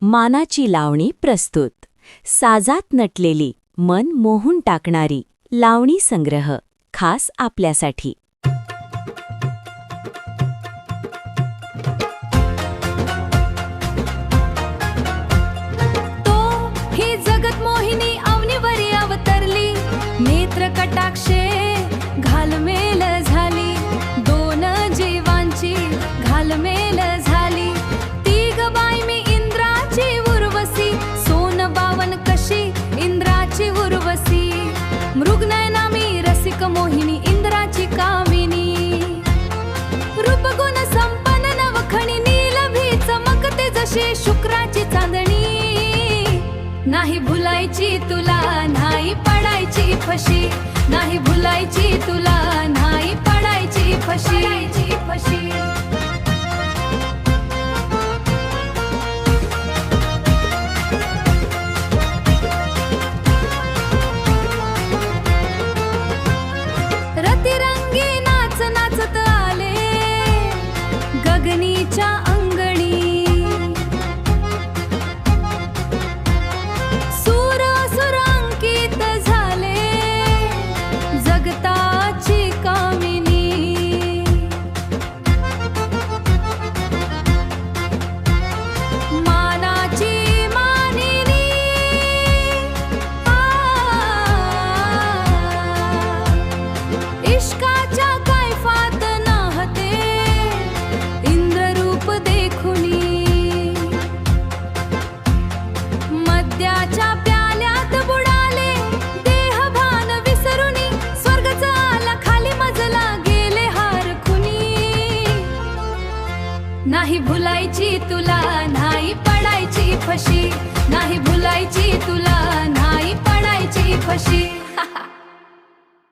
मानाची लावणी प्रस्तुत. साजात नटलेली, मन मोहून टाकणारी लावणी संग्रह खास आपल्यासाठी. ही जगत मोहिनी अवनीवरी अवतरली, नेत्र कटाक्षे घालमेल झाली, दोन जीवांची घालमेल झाली. तीग बाई मी इंद्राची उर्वशी, सोन बावन कशी इंद्राची उर्वशी. मृगनयना मी रसिक मोहिनी इंद्राची कामिनी. रूपगुण संपन्न नवखणी नीलभी चमकते जशी शुक्राची चांदणी. नाही भुलायची तुला, नाही पडायची फशी, नाही भुलायची तुला, नाही पडायची फशी. रतिरंगी नाच नाचत आले गगनीच्या अंगणी. जगताची कामिनी. मानाची मानिनी. इश्काच्या कैफात नाहते इंद्ररूप देखुनी. मद्याच्या प्याल्यात बुडाले देहभान विसरुनी. स्वर्गचा आला खाली मजला गेले हार खुनी. नाही भुलायची तुला, नाही पडायची फशी.